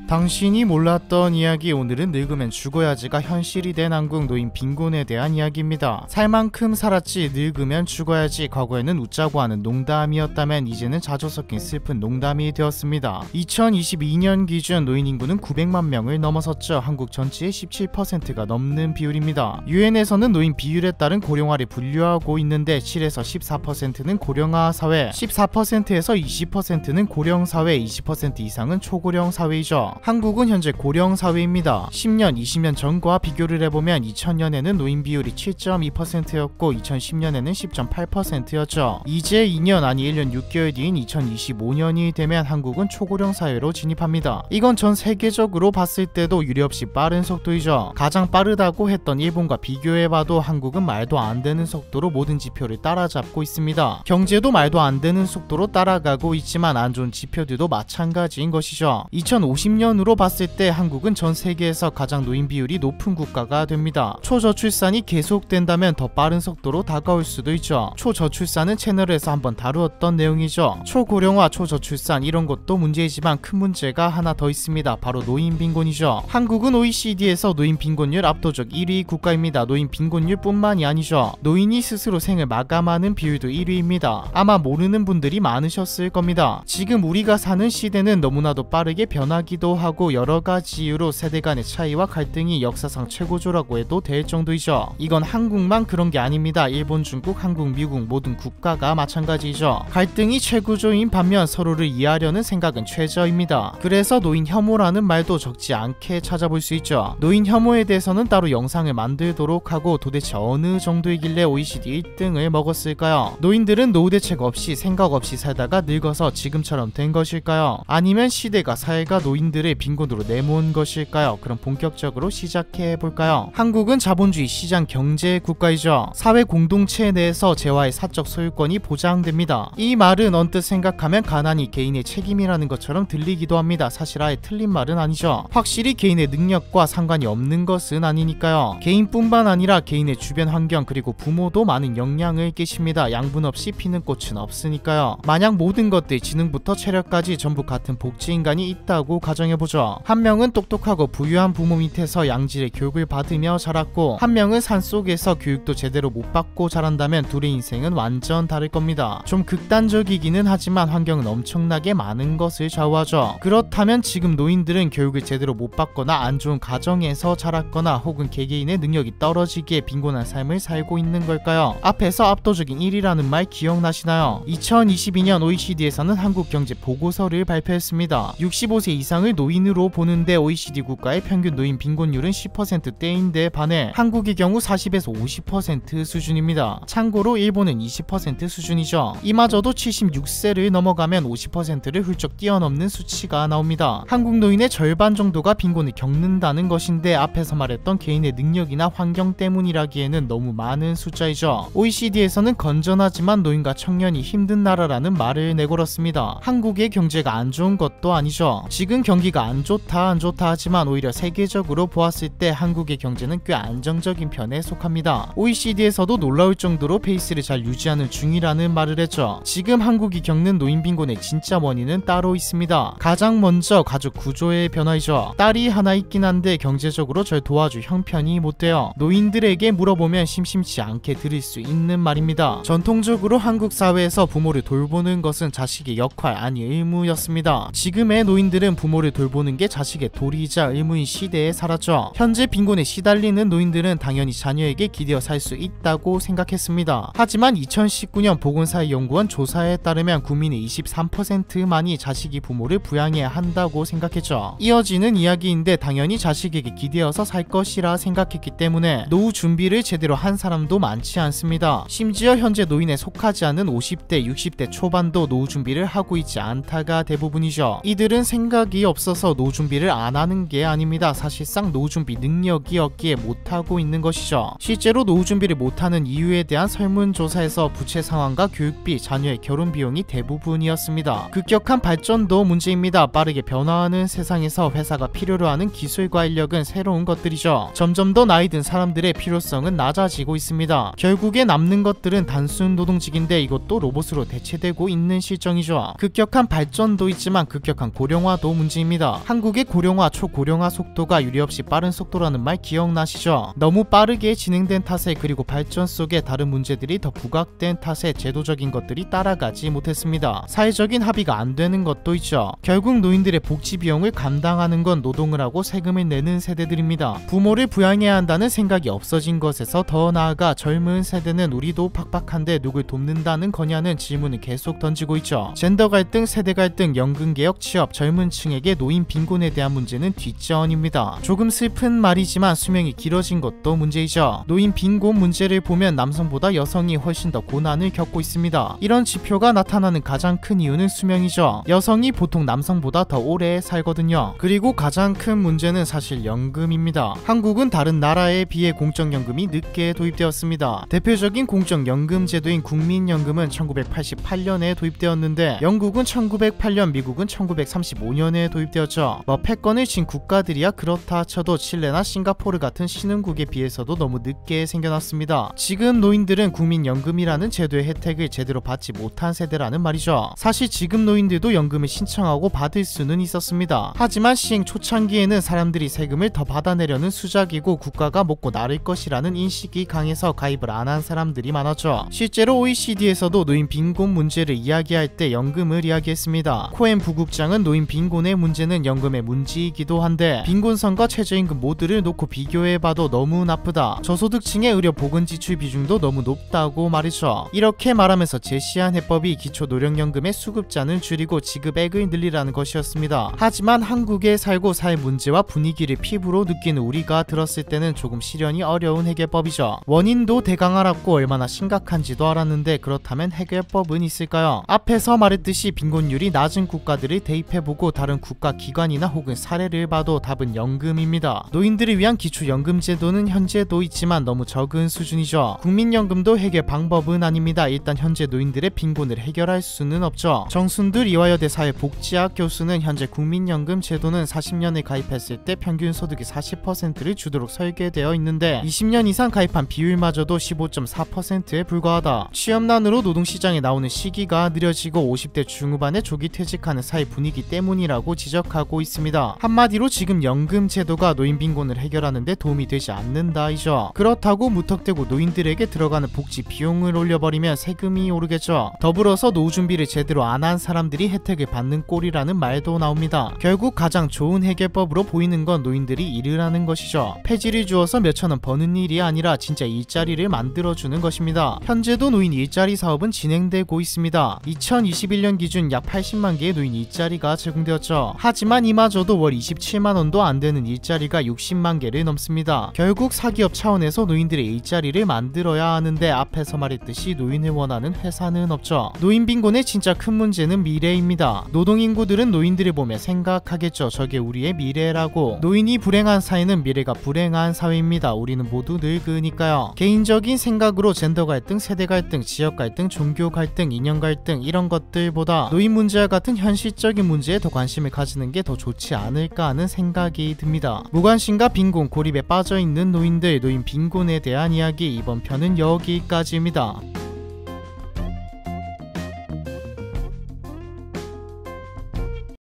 당신이 몰랐던 이야기. 오늘은 늙으면 죽어야지가 현실이 된 한국 노인 빈곤에 대한 이야기입니다. 살 만큼 살았지 늙으면 죽어야지. 과거에는 웃자고 하는 농담이었다면 이제는 자주 섞인 슬픈 농담이 되었습니다. 2022년 기준 노인 인구는 900만 명을 넘어섰죠. 한국 전체의 17%가 넘는 비율입니다. 유엔에서는 노인 비율에 따른 고령화를 분류하고 있는데 7에서 14%는 고령화 사회, 14%에서 20%는 고령 사회, 20% 이상은 초고령 사회이죠. 한국은 현재 고령 사회입니다. 10년, 20년 전과 비교를 해보면 2000년에는 노인 비율이 7.2%였고 2010년에는 10.8%였죠. 이제 2년 아니 1년 6개월 뒤인 2025년이 되면 한국은 초고령 사회로 진입합니다. 이건 전 세계적으로 봤을 때도 유례없이 빠른 속도이죠. 가장 빠르다고 했던 일본과 비교해봐도 한국은 말도 안 되는 속도로 모든 지표를 따라잡고 있습니다. 경제도 말도 안 되는 속도로 따라가고 있지만 안 좋은 지표들도 마찬가지인 것이죠. 2050년으로 봤을 때 한국은 전 세계에서 가장 노인 비율이 높은 국가가 됩니다. 초저출산이 계속된다면 더 빠른 속도로 다가올 수도 있죠. 초저출산은 채널에서 한번 다루었던 내용이죠. 초고령화, 초저출산 이런 것도 문제이지만 큰 문제가 하나 더 있습니다. 바로 노인 빈곤이죠. 한국은 OECD에서 노인 빈곤율 압도적 1위 국가입니다. 노인 빈곤율 뿐만이 아니죠. 노인이 스스로 생을 마감하는 비율도 1위입니다. 아마 모르는 분들이 많으셨을 겁니다. 지금 우리가 사는 시대는 너무나도 빠르게 변하기도 하고 여러가지 이유로 세대 간의 차이와 갈등이 역사상 최고조라고 해도 될 정도이죠. 이건 한국만 그런 게 아닙니다. 일본, 중국, 한국, 미국 모든 국가가 마찬가지이죠. 갈등이 최고조인 반면 서로를 이해하려는 생각은 최저입니다. 그래서 노인 혐오라는 말도 적지 않게 찾아볼 수 있죠. 노인 혐오에 대해서는 따로 영상을 만들도록 하고 도대체 어느 정도이길래 OECD 1등을 먹었을까요? 노인들은 노후 대책 없이 생각 없이 살다가 늙어서 지금처럼 된 것일까요? 아니면 시대가 사회가 노인들의 빈곤으로 내모은 것일까요? 그럼 본격적으로 시작해볼까요? 한국은 자본주의 시장 경제 국가이죠. 사회 공동체 내에서 재화의 사적 소유권이 보장됩니다. 이 말은 언뜻 생각하면 가난이 개인의 책임이라는 것처럼 들리기도 합니다. 사실 아예 틀린 말은 아니죠. 확실히 개인의 능력과 상관이 없는 것은 아니니까요. 개인뿐만 아니라 개인의 주변 환경 그리고 부모도 많은 영향을 끼칩니다. 양분 없이 피는 꽃은 없으니까요. 만약 모든 것들 지능부터 체력까지 전부 같은 복지인간이 있다고 가정해보죠. 한 명은 똑똑하고 부유한 부모 밑에서 양질의 교육을 받으며 자랐고 한 명은 산속에서 교육도 제대로 못 받고 자란다면 둘의 인생은 완전 다를 겁니다. 좀 극단적이기는 하지만 환경은 엄청나게 많은 것을 좌우하죠. 그렇다면 지금 노인들은 교육을 제대로 못 받거나 안 좋은 가정에서 자랐거나 혹은 개개인의 능력이 떨어지기에 빈곤한 삶을 살고 있는 걸까요? 앞에서 압도적인 1위라는 말 기억나시나요? 2022년 OECD에서는 한국 경제 보고서를 발표했습니다. 65세 이상을 노인으로 보는데 OECD 국가의 평균 노인 빈곤율은 10%대인데 반해 한국의 경우 40에서 50% 수준입니다. 참고로 일본은 20% 수준이죠. 이마저도 76세를 넘어가면 50%를 훌쩍 뛰어넘는 수치가 나옵니다. 한국 노인의 절반 정도가 빈곤을 겪는다는 것인데 앞에서 말했던 개인의 능력이나 환경 때문이라기에는 너무 많은 숫자이죠. OECD에서는 건전하지만 노인과 청년이 힘든 나라라는 말을 내걸었습니다. 한국의 경제가 안 좋은 것도 아니죠. 지금 경기가 안 좋다 하지만 오히려 세계적으로 보았을 때 한국의 경제는 꽤 안정적인 편에 속합니다. OECD에서도 놀라울 정도로 페이스를 잘 유지하는 중이라는 말을 했죠. 지금 한국이 겪는 노인 빈곤의 진짜 원인은 따로 있습니다. 가장 먼저 가족 구조의 변화이죠. 딸이 하나 있긴 한데 경제적으로 절 도와줄 형편이 못 돼요. 노인들에게 물어보면 심심치 않게 들을 수 있는 말입니다. 전통적으로 한국 사회에서 부모를 돌보는 것은 자식의 역할 아니 의무였습니다. 지금의 노인들은 부모를 돌보는 게 자식의 도리이자 의무인 시대에 살았죠. 현재 빈곤에 시달리는 노인들은 당연히 자녀에게 기대어 살 수 있다고 생각했습니다. 하지만 2019년 보건사회연구원 조사에 따르면 국민의 23%만이 자식이 부모를 부양해야 한다고 생각했죠. 이어지는 이야기인데 당연히 자식에게 기대어서 살 것이라 생각했기 때문에 노후 준비를 제대로 한 사람도 많지 않습니다. 심지어 현재 노인에 속하지 않은 50대, 60대 초반도 노후 준비를 하고 있지 않다가 대부분이죠. 이들은 생각이 없어서 노후 준비를 안 하는 게 아닙니다. 사실상 노후 준비 능력이 없기에 못하고 있는 것이죠. 실제로 노후 준비를 못하는 이유에 대한 설문조사에서 부채 상환과 교육비, 자녀의 결혼 비용이 대부분이었습니다. 급격한 발전도 문제입니다. 빠르게 변화하는 세상에서 회사가 필요로 하는 기술과 인력은 새로운 것들이죠. 점점 더 나이 든 사람들의 필요성은 낮아지고 있습니다. 결국에 남는 것들은 단순 노동직인데 이것도 로봇으로 대체되고 있는 실정이죠. 급격한 발전도 있지만 급격한 고령화도 문제입니다. 있습니다. 한국의 고령화, 초고령화 속도가 유례없이 빠른 속도라는 말 기억나시죠? 너무 빠르게 진행된 탓에, 그리고 발전 속에 다른 문제들이 더 부각된 탓에 제도적인 것들이 따라가지 못했습니다. 사회적인 합의가 안 되는 것도 있죠. 결국 노인들의 복지 비용을 감당하는 건 노동을 하고 세금을 내는 세대들입니다. 부모를 부양해야 한다는 생각이 없어진 것에서 더 나아가 젊은 세대는 우리도 팍팍한데 누굴 돕는다는 거냐는 질문을 계속 던지고 있죠. 젠더 갈등, 세대 갈등, 연금 개혁, 취업, 젊은 층에게 노인 빈곤에 대한 문제는 뒷전입니다. 조금 슬픈 말이지만 수명이 길어진 것도 문제이죠. 노인 빈곤 문제를 보면 남성보다 여성이 훨씬 더 고난을 겪고 있습니다. 이런 지표가 나타나는 가장 큰 이유는 수명이죠. 여성이 보통 남성보다 더 오래 살거든요. 그리고 가장 큰 문제는 사실 연금입니다. 한국은 다른 나라에 비해 공적연금이 늦게 도입되었습니다. 대표적인 공적연금 제도인 국민연금은 1988년에 도입되었는데 영국은 1908년, 미국은 1935년에 도입되었죠. 패권을 쥔 국가들이야 그렇다 쳐도 칠레나 싱가포르 같은 신흥국에 비해서도 너무 늦게 생겨났습니다. 지금 노인들은 국민연금이라는 제도의 혜택을 제대로 받지 못한 세대라는 말이죠. 사실 지금 노인들도 연금을 신청하고 받을 수는 있었습니다. 하지만 시행 초창기에는 사람들이 세금을 더 받아내려는 수작이고 국가가 먹고 나를 것이라는 인식이 강해서 가입을 안 한 사람들이 많았죠. 실제로 OECD에서도 노인 빈곤 문제를 이야기할 때 연금을 이야기했습니다. 코엔 부국장은 노인 빈곤의 문제는 연금의 문제이기도 한데 빈곤선과 최저임금 모두를 놓고 비교해봐도 너무 나쁘다. 저소득층의 의료 보건 지출 비중도 너무 높다고 말이죠. 이렇게 말하면서 제시한 해법이 기초노령연금의 수급자는 줄이고 지급액을 늘리라는 것이었습니다. 하지만 한국에 살고 사회 문제와 분위기를 피부로 느끼는 우리가 들었을 때는 조금 실현이 어려운 해결법이죠. 원인도 대강 알았고 얼마나 심각한지도 알았는데 그렇다면 해결법은 있을까요? 앞에서 말했듯이 빈곤율이 낮은 국가들을 대입해보고 다른 국가 기관이나 혹은 사례를 봐도 답은 연금입니다. 노인들을 위한 기초연금 제도는 현재도 있지만 너무 적은 수준이죠. 국민연금도 해결 방법은 아닙니다. 일단 현재 노인들의 빈곤을 해결할 수는 없죠. 정순들 이화여대 사회복지학 교수는 현재 국민연금 제도는 40년에 가입했을 때 평균 소득의 40%를 주도록 설계되어 있는데 20년 이상 가입한 비율마저도 15.4%에 불과하다. 취업난으로 노동시장에 나오는 시기가 느려지고 50대 중후반에 조기 퇴직하는 사회 분위기 때문이라고 지적하고 있습니다. 한마디로 지금 연금 제도가 노인 빈곤을 해결하는 데 도움이 되지 않는다이죠. 그렇다고 무턱대고 노인들에게 들어가는 복지 비용을 올려버리면 세금이 오르겠죠. 더불어서 노후 준비를 제대로 안 한 사람들이 혜택을 받는 꼴이라는 말도 나옵니다. 결국 가장 좋은 해결법으로 보이는 건 노인들이 일을 하는 것이죠. 폐지를 주어서 몇천원 버는 일이 아니라 진짜 일자리를 만들어주는 것입니다. 현재도 노인 일자리 사업은 진행되고 있습니다. 2021년 기준 약 80만 개의 노인 일자리가 제공되었죠. 하지만 이마저도 월 27만원도 안 되는 일자리가 60만 개를 넘습니다. 결국 사기업 차원에서 노인들의 일자리를 만들어야 하는데 앞에서 말했듯이 노인을 원하는 회사는 없죠. 노인 빈곤의 진짜 큰 문제는 미래입니다. 노동인구들은 노인들을 보며 생각하겠죠. 저게 우리의 미래라고. 노인이 불행한 사회는 미래가 불행한 사회입니다. 우리는 모두 늙으니까요. 개인적인 생각으로 젠더 갈등, 세대 갈등, 지역 갈등, 종교 갈등, 인연 갈등 이런 것들보다 노인 문제와 같은 현실적인 문제에 더 관심을 가지는 게 더 좋지 않을까 하는 생각이 듭니다. 무관심과 빈곤, 고립에 빠져있는 노인들, 노인 빈곤에 대한 이야기 이번 편은 여기까지입니다.